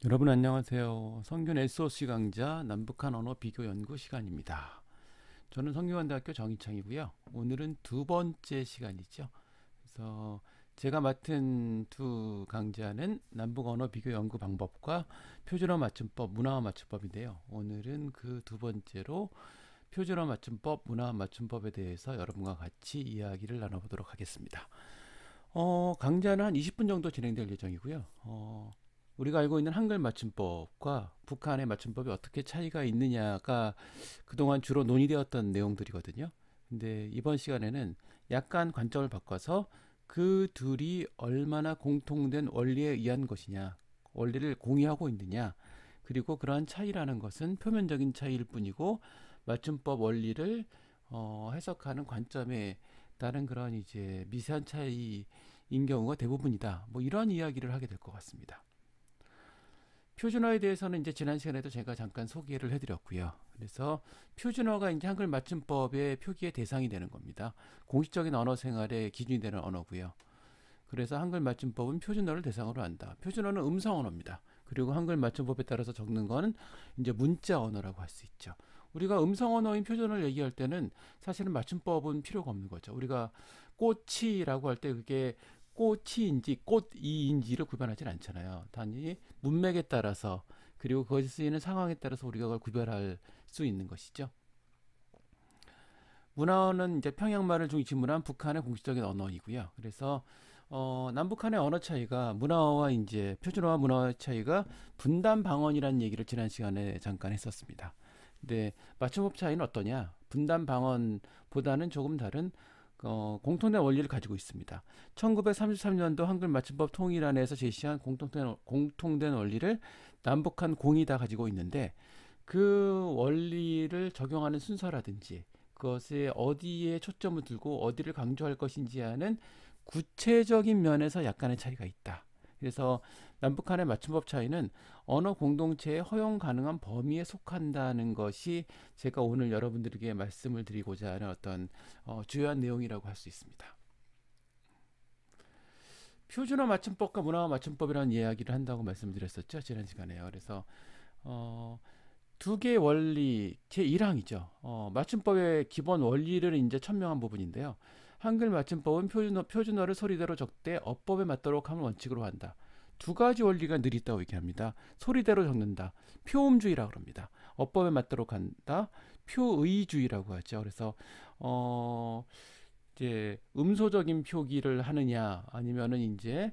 여러분 안녕하세요. 성균 SOC 강좌 남북한 언어 비교 연구 시간입니다. 저는 성균관대학교 정희창이고요. 오늘은 두 번째 시간이죠. 그래서 제가 맡은 두 강좌는 남북 언어 비교 연구 방법과 표준어 맞춤법, 문화어 맞춤법인데요. 오늘은 그 두 번째로 표준어 맞춤법, 문화어 맞춤법에 대해서 여러분과 같이 이야기를 나눠보도록 하겠습니다. 강좌는 한 20분 정도 진행될 예정이고요. 우리가 알고 있는 한글 맞춤법과 북한의 맞춤법이 어떻게 차이가 있느냐가 그동안 주로 논의되었던 내용들이거든요. 근데 이번 시간에는 약간 관점을 바꿔서 그 둘이 얼마나 공통된 원리에 의한 것이냐, 원리를 공유하고 있느냐, 그리고 그러한 차이라는 것은 표면적인 차이일 뿐이고 맞춤법 원리를 해석하는 관점에 따른 그런 이제 미세한 차이인 경우가 대부분이다. 뭐 이런 이야기를 하게 될 것 같습니다. 표준어에 대해서는 이제 지난 시간에도 제가 잠깐 소개를 해드렸고요. 그래서 표준어가 이제 한글 맞춤법의 표기의 대상이 되는 겁니다. 공식적인 언어 생활의 기준이 되는 언어고요. 그래서 한글 맞춤법은 표준어를 대상으로 한다. 표준어는 음성 언어입니다. 그리고 한글 맞춤법에 따라서 적는 거는 이제 문자 언어라고 할 수 있죠. 우리가 음성 언어인 표준어를 얘기할 때는 사실은 맞춤법은 필요가 없는 거죠. 우리가 꽃이라고 할 때 그게 꽃이인지 꽃이인지를 구별하진 않잖아요. 단지 문맥에 따라서 그리고 거기서 쓰이는 상황에 따라서 우리가 그걸 구별할 수 있는 것이죠. 문화어는 이제 평양말을 중심으로 한 북한의 공식적인 언어이고요. 그래서 남북한의 언어 차이가 문화어와 이제 표준어와 문화어의 차이가 분단 방언이라는 얘기를 지난 시간에 잠깐 했었습니다. 근데 맞춤법 차이는 어떠냐? 분단 방언보다는 조금 다른 공통된 원리를 가지고 있습니다. 1933년도 한글 맞춤법 통일안에서 제시한 공통된 원리를 남북한 공이 다 가지고 있는데 그 원리를 적용하는 순서라든지 그것에 어디에 초점을 두고 어디를 강조할 것인지 하는 구체적인 면에서 약간의 차이가 있다. 그래서 남북한의 맞춤법 차이는 언어 공동체의 허용 가능한 범위에 속한다는 것이 제가 오늘 여러분들에게 말씀을 드리고자 하는 어떤 주요한 내용이라고 할 수 있습니다. 표준어 맞춤법과 문화어 맞춤법이라는 이야기를 한다고 말씀드렸었죠. 지난 시간에요. 그래서 두 개의 원리 제1항이죠. 맞춤법의 기본 원리를 이제 천명한 부분인데요. 한글 맞춤법은 표준어를 소리대로 적되 어법에 맞도록 하는 원칙으로 한다. 두 가지 원리가 늘 있다고 얘기합니다. 소리대로 적는다. 표음주의라고 합니다. 어법에 맞도록 한다. 표의주의라고 하죠. 그래서 이제 음소적인 표기를 하느냐 아니면은 이제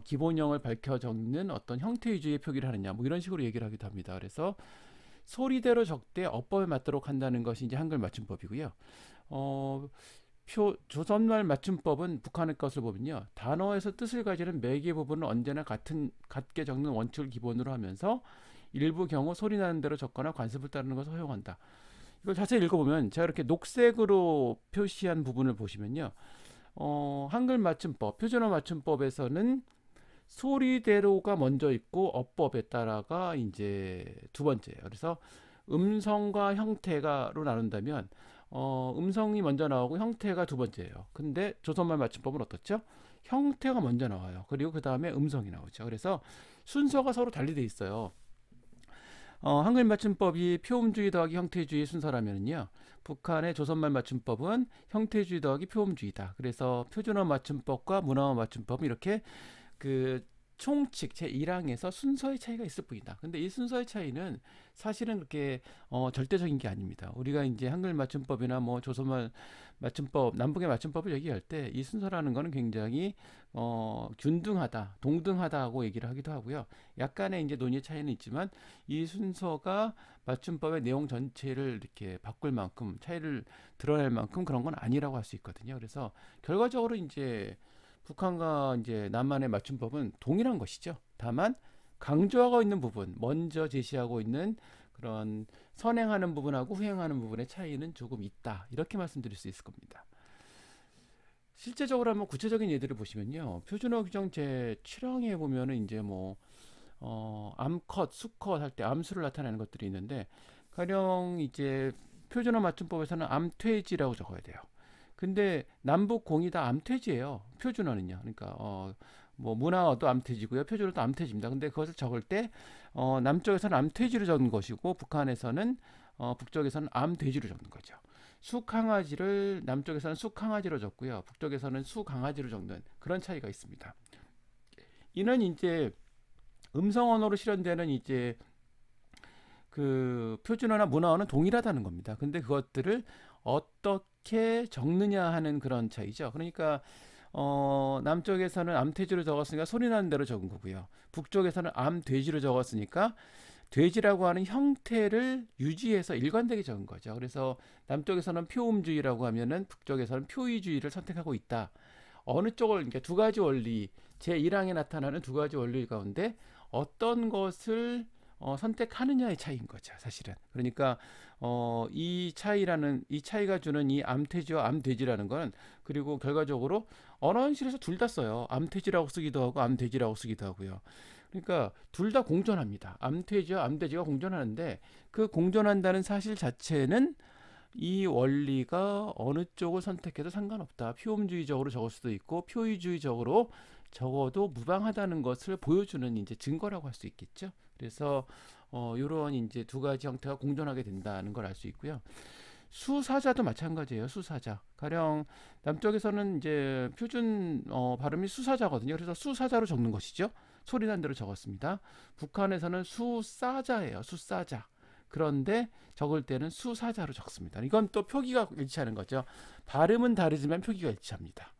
기본형을 밝혀 적는 어떤 형태 위주의 표기를 하느냐 뭐 이런 식으로 얘기를 하기도 합니다. 그래서 소리대로 적되 어법에 맞도록 한다는 것이 이제 한글 맞춤법이고요. 조선말 맞춤법은 북한의 것을 보면요. 단어에서 뜻을 가지는 매개 부분은 언제나 같게 적는 원칙을 기본으로 하면서 일부 경우 소리 나는 대로 적거나 관습을 따르는 것을 허용한다. 이걸 자세히 읽어보면 제가 이렇게 녹색으로 표시한 부분을 보시면요. 한글 맞춤법, 표준어 맞춤법에서는 소리대로가 먼저 있고 어법에 따라가 이제 두 번째예요. 그래서 음성과 형태가로 나눈다면 음성이 먼저 나오고 형태가 두 번째예요. 근데 조선말 맞춤법은 어떻죠? 형태가 먼저 나와요. 그리고 그 다음에 음성이 나오죠. 그래서 순서가 서로 달리 돼 있어요. 한글 맞춤법이 표음주의 더하기 형태주의 순서라면요. 북한의 조선말 맞춤법은 형태주의 더하기 표음주의다. 그래서 표준어 맞춤법과 문화어 맞춤법은 이렇게 그 총칙 제1항에서 순서의 차이가 있을 뿐이다. 근데 이 순서의 차이는 사실은 그렇게 절대적인 게 아닙니다. 우리가 이제 한글 맞춤법이나 뭐 조선말 맞춤법, 남북의 맞춤법을 얘기할 때 이 순서라는 거는 굉장히 균등하다, 동등하다고 얘기를 하기도 하고요. 약간의 이제 논의 차이는 있지만 이 순서가 맞춤법의 내용 전체를 이렇게 바꿀 만큼 차이를 드러낼 만큼 그런 건 아니라고 할 수 있거든요. 그래서 결과적으로 이제 북한과 이제 남한의 맞춤법은 동일한 것이죠. 다만 강조하고 있는 부분, 먼저 제시하고 있는 그런 선행하는 부분하고 후행하는 부분의 차이는 조금 있다. 이렇게 말씀드릴 수 있을 겁니다. 실제적으로 한번 구체적인 예들을 보시면요. 표준어 규정 제 7항에 보면은 이제 뭐 암컷, 수컷 할 때 암수를 나타내는 것들이 있는데 가령 이제 표준어 맞춤법에서는 암퇴지라고 적어야 돼요. 근데 남북 공이 다 암퇴지예요. 표준어는요. 그러니까 뭐 문화어도 암퇴지고요. 표준어도 암퇴지입니다. 근데 그것을 적을 때 남쪽에서는 암퇴지로 적는 것이고 북한에서는 북쪽에서는 암돼지로 적는 거죠. 수강아지를 남쪽에서는 수강아지로 적고요. 북쪽에서는 수강아지로 적는 그런 차이가 있습니다. 이는 이제 음성 언어로 실현되는 이제 그 표준어나 문화어는 동일하다는 겁니다. 근데 그것들을 어떻게 적느냐 하는 그런 차이죠. 그러니까 남쪽에서는 암돼지로 적었으니까 소리 나는 대로 적은 거고요. 북쪽에서는 암돼지로 적었으니까 돼지라고 하는 형태를 유지해서 일관되게 적은 거죠. 그래서 남쪽에서는 표음주의라고 하면은 북쪽에서는 표의주의를 선택하고 있다. 어느 쪽을 이제 두 가지 원리, 제1항에 나타나는 두 가지 원리 가운데 어떤 것을 선택하느냐의 차이인 거죠, 사실은. 그러니까 이 차이가 주는 이 암퇴지와 암돼지라는 거는 그리고 결과적으로 언어 현실에서 둘 다 써요. 암퇴지라고 쓰기도 하고 암돼지라고 쓰기도 하고요. 그러니까 둘 다 공존합니다. 암퇴지와 암돼지가 공존하는데 그 공존한다는 사실 자체는 이 원리가 어느 쪽을 선택해도 상관없다. 표음주의적으로 적을 수도 있고 표의주의적으로 적어도 무방하다는 것을 보여주는 이제 증거라고 할 수 있겠죠. 그래서 이런 이제 두 가지 형태가 공존하게 된다는 걸 알 수 있고요. 수사자도 마찬가지예요. 수사자. 가령 남쪽에서는 이제 표준 발음이 수사자거든요. 그래서 수사자로 적는 것이죠. 소리 난 대로 적었습니다. 북한에서는 수사자예요. 수사자. 그런데 적을 때는 수사자로 적습니다. 이건 또 표기가 일치하는 거죠. 발음은 다르지만 표기가 일치합니다.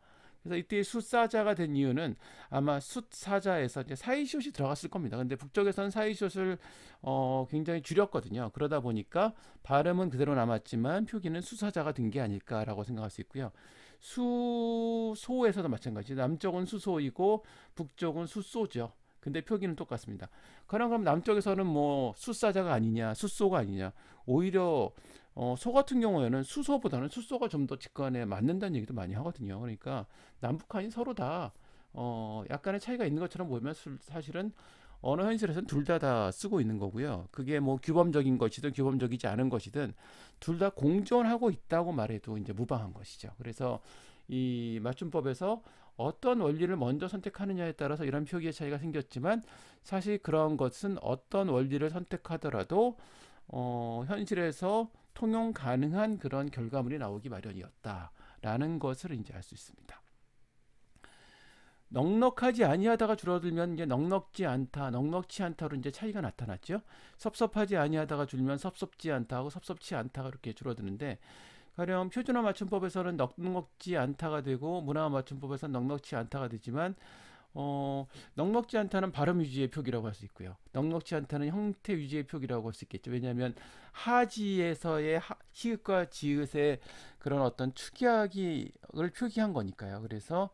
그래서 이때 숫사자가 된 이유는 아마 숫사자에서 이제 사이시옷이 들어갔을 겁니다. 근데 북쪽에서는 사이시옷을 굉장히 줄였거든요. 그러다 보니까 발음은 그대로 남았지만 표기는 수사자가 된 게 아닐까라고 생각할 수 있고요. 수소에서도 마찬가지. 남쪽은 수소이고 북쪽은 수소죠. 근데 표기는 똑같습니다. 그럼 남쪽에서는 뭐 숫사자가 아니냐, 숫소가 아니냐. 오히려 소 같은 경우에는 수소보다는 숫소가 좀 더 직관에 맞는다는 얘기도 많이 하거든요. 그러니까 남북한이 서로 다 약간의 차이가 있는 것처럼 보이면 사실은 언어 현실에서는 둘 다 쓰고 있는 거고요. 그게 뭐 규범적인 것이든 규범적이지 않은 것이든 둘 다 공존하고 있다고 말해도 이제 무방한 것이죠. 그래서 이 맞춤법에서 어떤 원리를 먼저 선택하느냐에 따라서 이런 표기의 차이가 생겼지만 사실 그런 것은 어떤 원리를 선택하더라도 현실에서 통용 가능한 그런 결과물이 나오기 마련이었다라는 것을 이제 알 수 있습니다. 넉넉하지 아니하다가 줄어들면 이제 넉넉지 않다, 넉넉치 않다로 이제 차이가 나타났죠. 섭섭하지 아니하다가 줄면 섭섭지 않다하고 섭섭치 않다가 이렇게 줄어드는데 가령 표준어 맞춤법에서는 넉넉지 않다가 되고 문화 맞춤법에서는 넉넉치 않다가 되지만 넉넉지 않다는 발음 유지의 표기라고 할 수 있고요. 넉넉치 않다는 형태 유지의 표기라고 할 수 있겠죠. 왜냐하면 하지에서의 히읗과 지읒의 그런 어떤 축약을 표기한 거니까요. 그래서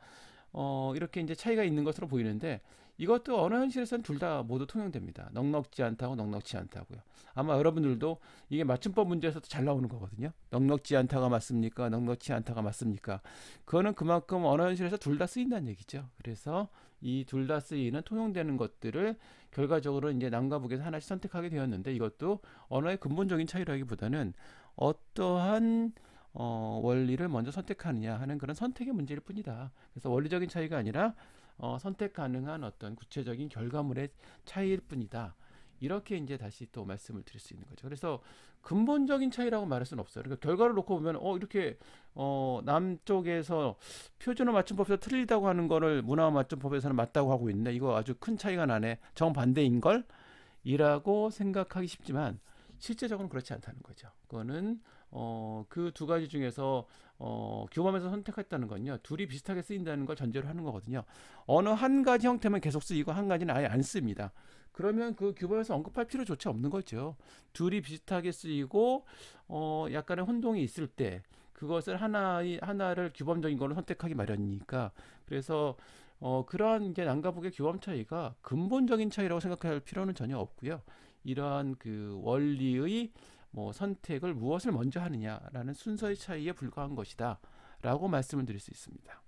이렇게 이제 차이가 있는 것으로 보이는데 이것도 언어 현실에서는 둘 다 모두 통용됩니다. 넉넉지 않다고 넉넉치 않다고요. 아마 여러분들도 이게 맞춤법 문제에서도 잘 나오는 거거든요. 넉넉지 않다가 맞습니까? 넉넉치 않다가 맞습니까? 그거는 그만큼 언어 현실에서 둘 다 쓰인다는 얘기죠. 그래서 이 둘 다 쓰이는 통용되는 것들을 결과적으로 이제 남과 북에서 하나씩 선택하게 되었는데 이것도 언어의 근본적인 차이라기보다는 어떠한 원리를 먼저 선택하느냐 하는 그런 선택의 문제일 뿐이다. 그래서 원리적인 차이가 아니라 선택 가능한 어떤 구체적인 결과물의 차이일 뿐이다. 이렇게 이제 다시 또 말씀을 드릴 수 있는 거죠. 그래서 근본적인 차이라고 말할 수는 없어요. 그러니까 결과를 놓고 보면 이렇게 남쪽에서 표준어 맞춤법에서 틀리다고 하는 거를 문화 맞춤법에서는 맞다고 하고 있네. 이거 아주 큰 차이가 나네. 정반대인 걸 이라고 생각하기 쉽지만 실제적으로는 그렇지 않다는 거죠. 그거는 그 두 가지 중에서 규범에서 선택했다는 건요. 둘이 비슷하게 쓰인다는 걸 전제로 하는 거거든요. 어느 한 가지 형태만 계속 쓰이고 한 가지는 아예 안 씁니다. 그러면 그 규범에서 언급할 필요조차 없는 거죠. 둘이 비슷하게 쓰이고 약간의 혼동이 있을 때 그것을 하나를 규범적인 걸로 선택하기 마련이니까 그래서 그러한 이제 남과 북의 규범 차이가 근본적인 차이라고 생각할 필요는 전혀 없고요. 이러한 그 원리의 선택을 무엇을 먼저 하느냐라는 순서의 차이에 불과한 것이다 라고 말씀을 드릴 수 있습니다.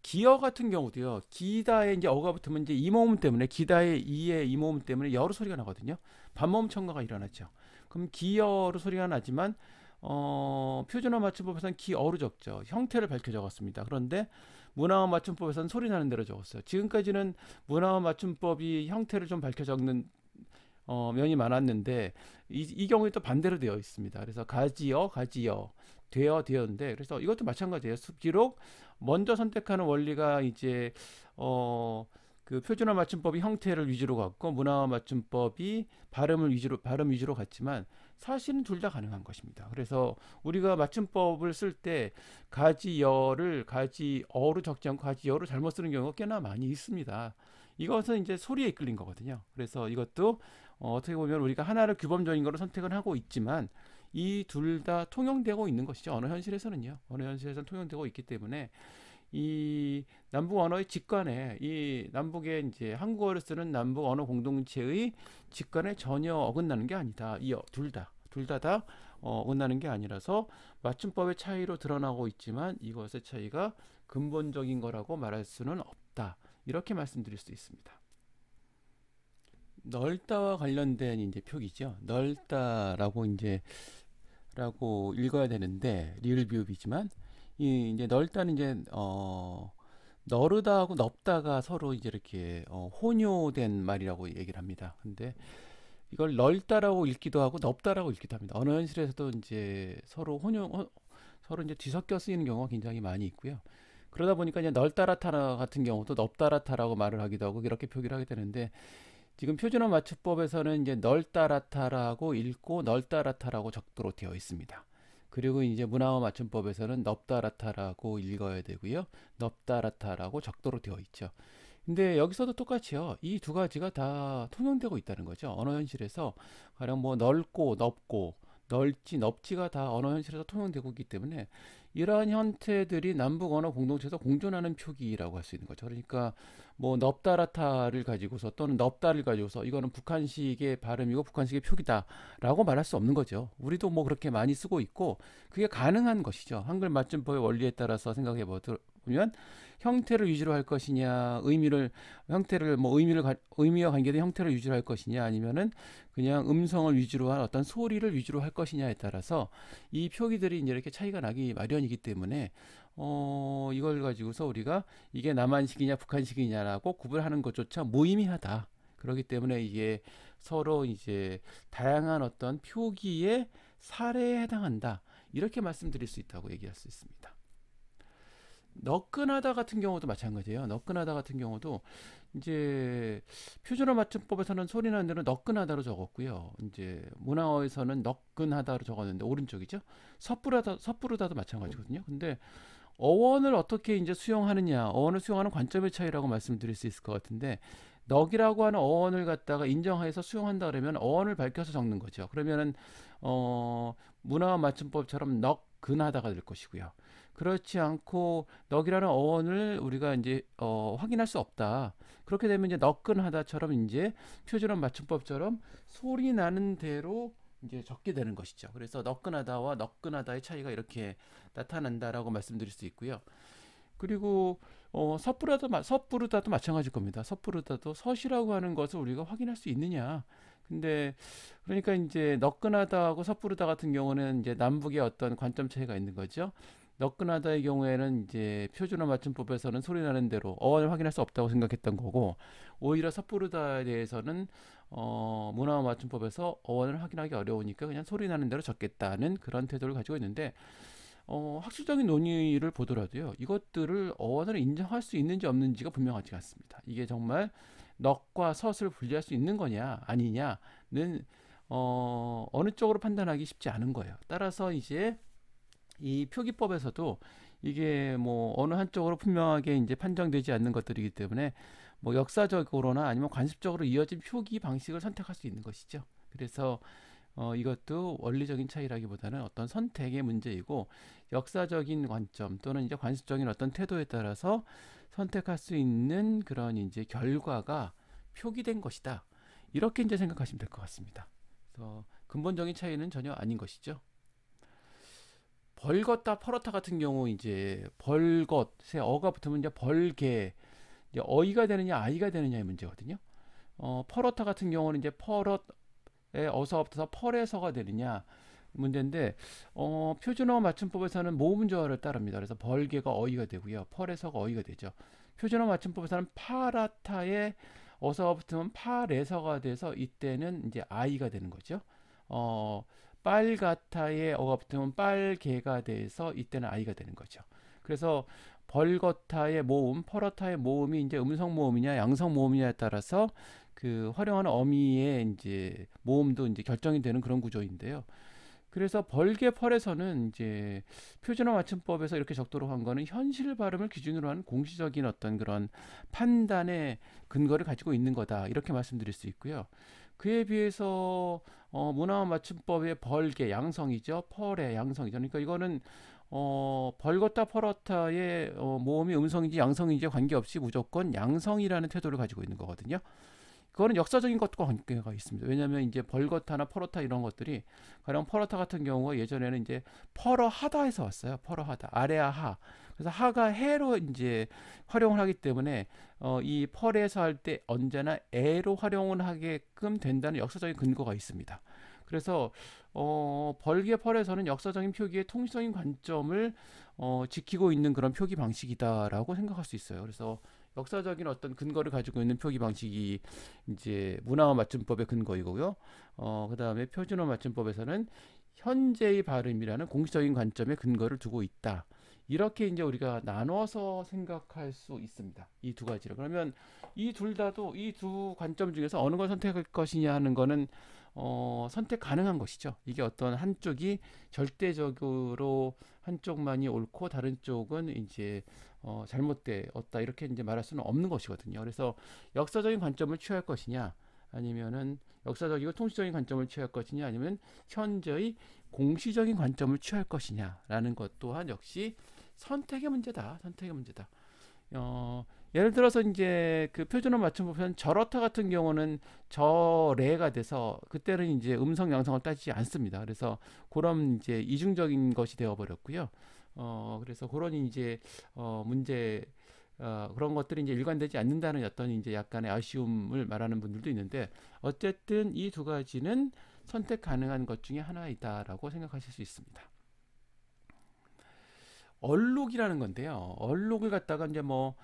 기어 같은 경우도요. 기다에 이제 어가 붙으면 이제 이모음 때문에 기다의 이의 이모음 때문에 여로 소리가 나거든요. 반모음 첨가가 일어나죠. 그럼 기어로 소리가 나지만 표준어 맞춤법에서는 기어로 적죠. 형태를 밝혀 적었습니다. 그런데 문화어 맞춤법에서는 소리 나는 대로 적었어요. 지금까지는 문화어 맞춤법이 형태를 좀 밝혀 적는 면이 많았는데 이 경우에 또 반대로 되어 있습니다. 그래서 가지여 되어인데 그래서 이것도 마찬가지예요. 비록 먼저 선택하는 원리가 이제 그 표준화 맞춤법이 형태를 위주로 갖고 문화화 맞춤법이 발음 위주로 갔지만 사실은 둘 다 가능한 것입니다. 그래서 우리가 맞춤법을 쓸 때 가지어를 가지어로 적지 않고 가지여로 잘못 쓰는 경우가 꽤나 많이 있습니다. 이것은 이제 소리에 이끌린 거거든요. 그래서 이것도 어떻게 보면 우리가 하나를 규범적인 거로 선택을 하고 있지만 이 둘 다 통용되고 있는 것이죠. 언어 현실에서는요. 언어 현실에서는 통용되고 있기 때문에 이 남북 언어의 직관에 이 남북의 이제 한국어를 쓰는 남북 언어 공동체의 직관에 전혀 어긋나는 게 아니다. 이 둘 다 어긋나는 게 아니라서 맞춤법의 차이로 드러나고 있지만 이것의 차이가 근본적인 거라고 말할 수는 없다. 이렇게 말씀드릴 수 있습니다. 넓다와 관련된 이제 표기죠. 넓다라고 라고 읽어야 되는데 리을 비읍이지만 이 이제 넓다는 이제 너르다하고 넓다가 서로 이제 이렇게 혼용된 말이라고 얘기를 합니다. 근데 이걸 넓다라고 읽기도 하고 넓다라고 읽기도 합니다. 언어 현실에서도 이제 서로 서로 이제 뒤섞여 쓰이는 경우가 굉장히 많이 있고요. 그러다 보니까 이제 넓다라타 같은 경우도 넓다라타라고 말을 하기도 하고 이렇게 표기를 하게 되는데 지금 표준어 맞춤법에서는 이제 넓다라타라고 읽고 넓다라타라고 적도록 되어 있습니다. 그리고 이제 문화어 맞춤법에서는 넓다라타라고 읽어야 되고요. 넓다라타라고 적도록 되어 있죠. 근데 여기서도 똑같이요. 이 두 가지가 다 통용되고 있다는 거죠. 언어 현실에서 가령 뭐 넓고 넓고 넓지가 다 언어 현실에서 통용되고 있기 때문에 이러한 형태들이 남북 언어 공동체에서 공존하는 표기라고 할 수 있는 거죠. 그러니까 뭐 넓다라타를 가지고서 또는 넓다를 가지고서 이거는 북한식의 발음이고 북한식의 표기다라고 말할 수 없는 거죠. 우리도 뭐 그렇게 많이 쓰고 있고 그게 가능한 것이죠. 한글 맞춤법의 원리에 따라서 생각해 보면 형태를 위주로 할 것이냐, 형태를 뭐 의미와 관계된 형태를 위주로 할 것이냐, 아니면은 그냥 음성을 위주로 한 어떤 소리를 위주로 할 것이냐에 따라서 이 표기들이 이제 이렇게 차이가 나기 마련이기 때문에 이걸 가지고서 우리가 이게 남한식이냐 북한식이냐라고 구분하는 것조차 무의미하다. 그렇기 때문에 이게 서로 이제 다양한 어떤 표기의 사례에 해당한다. 이렇게 말씀드릴 수 있다고 얘기할 수 있습니다. 너끈하다 같은 경우도 마찬가지예요. 너끈하다 같은 경우도 이제 표준어 맞춤법에서는 소리 나는 대로 너끈하다로 적었고요. 이제 문화어에서는 너끈하다로 적었는데 오른쪽이죠. 섣부르다도 마찬가지거든요. 근데 어원을 어떻게 이제 수용하느냐, 어원을 수용하는 관점의 차이라고 말씀드릴 수 있을 것 같은데 넉이라고 하는 어원을 갖다가 인정해서 수용한다 그러면 어원을 밝혀서 적는 거죠. 그러면은 문화어 맞춤법처럼 넉근하다가 될 것이고요. 그렇지 않고 넉이라는 어원을 우리가 이제 확인할 수 없다. 그렇게 되면 이제 너끈하다처럼 이제 표준어 맞춤법처럼 소리 나는 대로 이제 적게 되는 것이죠. 그래서 너끈하다와 너끈하다의 차이가 이렇게 나타난다라고 말씀드릴 수 있고요. 그리고 섣부르다도 마찬가지일 겁니다. 섣부르다도 섣이라고 하는 것을 우리가 확인할 수 있느냐. 근데 그러니까 이제 너끈하다하고 섣부르다 같은 경우는 이제 남북의 어떤 관점 차이가 있는 거죠. 너끈하다의 경우에는 이제 표준어 맞춤법에서는 소리 나는 대로 어원을 확인할 수 없다고 생각했던 거고 오히려 섣부르다에 대해서는 문화어 맞춤법에서 어원을 확인하기 어려우니까 그냥 소리 나는 대로 적겠다는 그런 태도를 가지고 있는데 학술적인 논의를 보더라도요 이것들을 어원을 인정할 수 있는지 없는지가 분명하지 않습니다. 이게 정말 넉과 섯을 분리할 수 있는 거냐 아니냐는 어느 쪽으로 판단하기 쉽지 않은 거예요. 따라서 이제 이 표기법에서도 이게 뭐 어느 한쪽으로 분명하게 이제 판정되지 않는 것들이기 때문에 뭐 역사적으로나 아니면 관습적으로 이어진 표기 방식을 선택할 수 있는 것이죠. 그래서 이것도 원리적인 차이라기보다는 어떤 선택의 문제이고 역사적인 관점 또는 이제 관습적인 어떤 태도에 따라서 선택할 수 있는 그런 이제 결과가 표기된 것이다. 이렇게 이제 생각하시면 될 것 같습니다. 그래서 근본적인 차이는 전혀 아닌 것이죠. 벌걷다 펄었다 같은 경우 이제 벌것에 어가 붙으면 이제 벌개 이제 어이가 되느냐 아이가 되느냐의 문제거든요. 펄었다 같은 경우는 이제 펄엇에 어서가 붙어서 펄에서가 되느냐 문제인데 표준어 맞춤법에서는 모음조화를 따릅니다. 그래서 벌개가 어이가 되고요. 펄에서가 어이가 되죠. 표준어 맞춤법에서는 파라타에 어서가 붙으면 파레서가 돼서 이때는 이제 아이가 되는 거죠. 어, 빨가타에 어가 붙으면 빨개가 돼서 이때는 아이가 되는 거죠. 그래서 벌거타의 모음, 펄어타의 모음이 이제 음성 모음이냐 양성 모음이냐에 따라서 그 활용하는 어미의 이제 모음도 이제 결정이 되는 그런 구조인데요. 그래서 벌개 펄에서는 이제 표준어 맞춤법에서 이렇게 적도록 한 거는 현실 발음을 기준으로 하는 공시적인 어떤 그런 판단의 근거를 가지고 있는 거다. 이렇게 말씀드릴 수 있고요. 그에 비해서 문화어 맞춤법의 벌개 양성이죠. 펄의 양성이죠. 그러니까 이거는 벌겋다 펄었다의 모음이 음성인지 양성인지 관계없이 무조건 양성이라는 태도를 가지고 있는 거거든요. 그거는 역사적인 것과 관계가 있습니다. 왜냐하면 이제 벌거타나 퍼러타 이런 것들이 가령 퍼러타 같은 경우가 예전에는 이제 퍼러하다에서 왔어요. 퍼러하다 아래와 하. 그래서 하가 해로 이제 활용을 하기 때문에 이 펄에서 할 때 언제나 에로 활용을 하게끔 된다는 역사적인 근거가 있습니다. 그래서 벌기의 펄에서는 역사적인 표기의 통시적인 관점을 지키고 있는 그런 표기 방식이다라고 생각할 수 있어요. 그래서 역사적인 어떤 근거를 가지고 있는 표기 방식이 이제 문화어 맞춤법의 근거이고요. 그 다음에 표준어 맞춤법에서는 현재의 발음이라는 공식적인 관점에 근거를 두고 있다. 이렇게 이제 우리가 나눠서 생각할 수 있습니다. 이 두 가지를. 그러면 이 둘 다도 이 두 관점 중에서 어느 걸 선택할 것이냐 하는 거는 선택 가능한 것이죠. 이게 어떤 한쪽이 절대적으로 한쪽만이 옳고 다른 쪽은 이제 잘못되었다 이렇게 이제 말할 수는 없는 것이거든요. 그래서 역사적인 관점을 취할 것이냐 아니면은 역사적이고 통치적인 관점을 취할 것이냐 아니면 현재의 공시적인 관점을 취할 것이냐라는 것 또한 역시 선택의 문제다. 선택의 문제다. 예를 들어서 이제 그 표준어 맞춤법에서는 저렇다 같은 경우는 저래가 돼서 그때는 이제 음성 양성을 따지지 않습니다. 그래서 그런 이제 이중적인 것이 되어 버렸고요. 그래서 그런 이제 문제 그런 것들이 이제 일관되지 않는다는 어떤 이제 약간의 아쉬움을 말하는 분들도 있는데 어쨌든 이 두 가지는 선택 가능한 것 중에 하나이다라고 생각하실 수 있습니다. 얼룩이라는 건데요. 얼룩을 갖다가 이제 뭐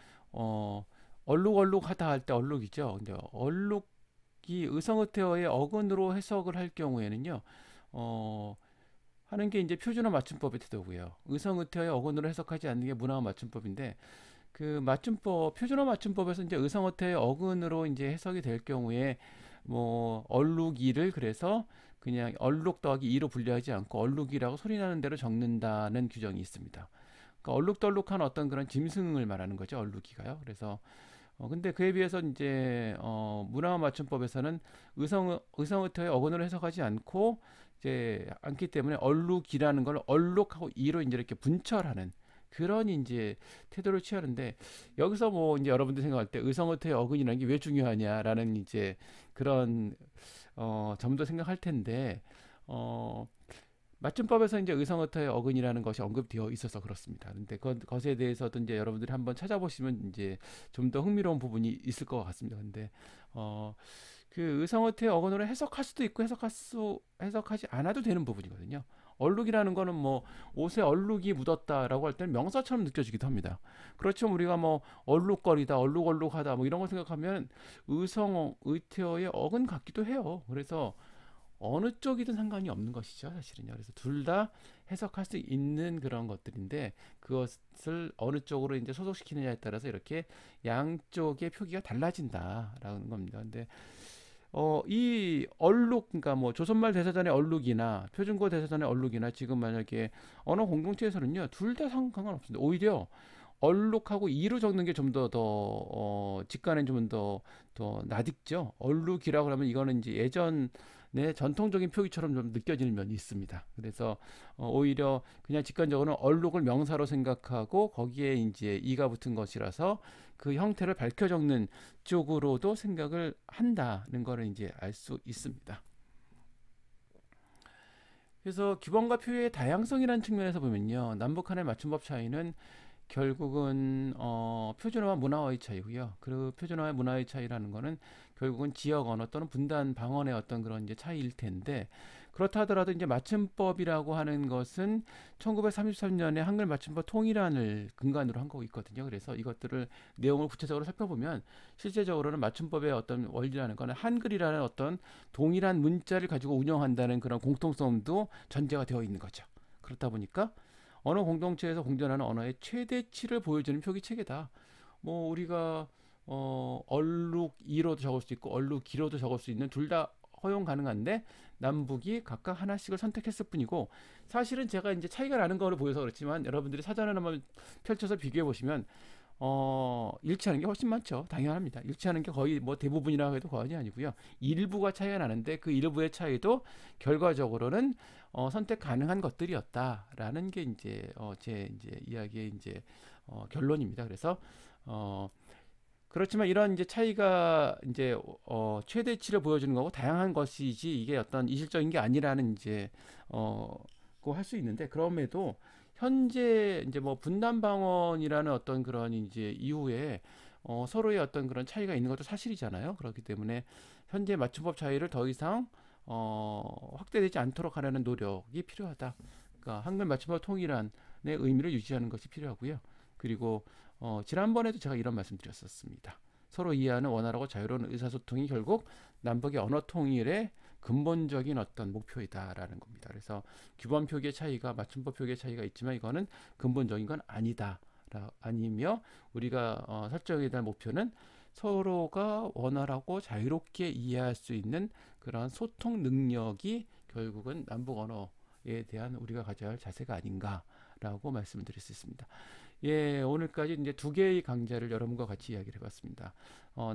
얼룩 하다 할 때 얼룩이죠. 근데 얼룩이 의성어태어의 어근으로 해석을 할 경우에는요. 어, 하는 게 이제 표준어 맞춤법의 태도고요. 의성어태어의 어근으로 해석하지 않는 게 문화어 맞춤법인데 그 맞춤법 표준어 맞춤법에서 이제 의성어태어의 어근으로 이제 해석이 될 경우에 뭐 얼룩이를 그래서 그냥 얼룩 더하기 이로 분류하지 않고 얼룩이라고 소리 나는 대로 적는다는 규정이 있습니다. 그러니까 얼룩덜룩한 어떤 그런 짐승을 말하는 거죠. 얼룩이가요. 그래서 근데 그에 비해서 이제 문화어 맞춤법에서는 의성어태어의 어근으로 해석하지 않고 이제 않기 때문에 얼룩이라는 걸 얼룩하고 이로 이제 이렇게 분철하는 그런 이제 태도를 취하는데 여기서 뭐 이제 여러분들 생각할 때 의성어태의 어근이라는 게 왜 중요하냐라는 이제 그런 점도 생각할 텐데 어, 맞춤법에서 이제 의성어터의 어근이라는 것이 언급되어 있어서 그렇습니다. 근데 것에 대해서도 이제 여러분들이 한번 찾아보시면 이제 좀 더 흥미로운 부분이 있을 것 같습니다. 근데 그 의성어터의 어근으로 해석할 수도 있고 해석하지 않아도 되는 부분이거든요. 얼룩이라는 거는 뭐 옷에 얼룩이 묻었다라고 할 때는 명사처럼 느껴지기도 합니다. 그렇지만 우리가 뭐 얼룩거리다, 얼룩얼룩하다 뭐 이런 걸 생각하면 의태어의 어근 같기도 해요. 그래서 어느 쪽이든 상관이 없는 것이죠, 사실은요. 그래서 둘 다 해석할 수 있는 그런 것들인데 그것을 어느 쪽으로 이제 소속시키느냐에 따라서 이렇게 양쪽의 표기가 달라진다라는 겁니다. 근데 이 얼룩, 그러니까 뭐 조선말 대사전의 얼룩이나 표준고 대사전의 얼룩이나 지금 만약에 언어 공동체에서는요, 둘 다 상관없습니다. 오히려 얼룩하고 이로 적는 게 좀 더 직관에 좀 더 낯익죠. 얼룩이라고 하면 이거는 이제 예전의 전통적인 표기처럼 좀 느껴지는 면이 있습니다. 그래서 오히려 그냥 직관적으로는 얼룩을 명사로 생각하고 거기에 이제 이가 붙은 것이라서 그 형태를 밝혀 적는 쪽으로도 생각을 한다는 거를 이제 알 수 있습니다. 그래서 기본과 표현의 다양성이라는 측면에서 보면요, 남북한의 맞춤법 차이는 결국은 표준어와 문화어의 차이고요. 그 표준어와 문화의 차이라는 거는 결국은 지역 언어 또는 분단 방언의 어떤 그런 이제 차이일 텐데, 그렇다 하더라도 이제 맞춤법이라고 하는 것은 1933년에 한글 맞춤법 통일안을 근간으로 한 거고 있거든요. 그래서 이것들을 내용을 구체적으로 살펴보면 실제적으로는 맞춤법의 어떤 원리라는 거는 한글이라는 어떤 동일한 문자를 가지고 운영한다는 그런 공통성도 전제가 되어 있는 거죠. 그렇다 보니까 언어 공동체에서 공존하는 언어의 최대치를 보여주는 표기 체계다. 뭐 우리가 얼룩 2로도 적을 수 있고 얼룩 기로도 적을 수 있는 둘 다 허용 가능한데 남북이 각각 하나씩을 선택했을 뿐이고, 사실은 제가 이제 차이가 나는 거를 보여서 그렇지만 여러분들이 사전을 한번 펼쳐서 비교해 보시면 일치하는 게 훨씬 많죠. 당연합니다. 일치하는 게 거의 뭐 대부분이라고 해도 과언이 아니고요. 일부가 차이가 나는데 그 일부의 차이도 결과적으로는 선택 가능한 것들이었다라는 게 이제 제 이제 이야기의 이제 결론입니다. 그래서 그렇지만 이런 이제 차이가 이제 최대치를 보여주는 거고 다양한 것이지 이게 어떤 이질적인 게 아니라는 이제 고 할 수 있는데, 그럼에도 현재 이제 뭐 분단 방언이라는 어떤 그런 이제 이후에 서로의 어떤 그런 차이가 있는 것도 사실이잖아요. 그렇기 때문에 현재 맞춤법 차이를 더 이상 확대되지 않도록 하려는 노력이 필요하다. 그러니까 한글 맞춤법 통일안의 의미를 유지하는 것이 필요하고요. 그리고 지난번에도 제가 이런 말씀드렸었습니다. 서로 이해하는 원활하고 자유로운 의사소통이 결국 남북의 언어 통일의 근본적인 어떤 목표이다라는 겁니다. 그래서 규범 표기의 차이가 맞춤법 표기의 차이가 있지만 이거는 근본적인 건 아니다. 아니며 우리가 설정해야 될 목표는 서로가 원활하고 자유롭게 이해할 수 있는 그런 소통 능력이 결국은 남북 언어에 대한 우리가 가져야 할 자세가 아닌가라고 말씀을 드릴 수 있습니다. 예, 오늘까지 이제 두 개의 강좌를 여러분과 같이 이야기를 해봤습니다.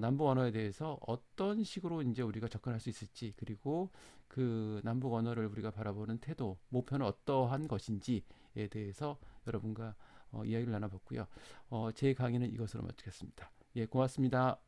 남북 언어에 대해서 어떤 식으로 이제 우리가 접근할 수 있을지, 그리고 그 남북 언어를 우리가 바라보는 태도, 목표는 어떠한 것인지에 대해서 여러분과 이야기를 나눠봤고요. 제 강의는 이것으로 마치겠습니다. 예, 고맙습니다.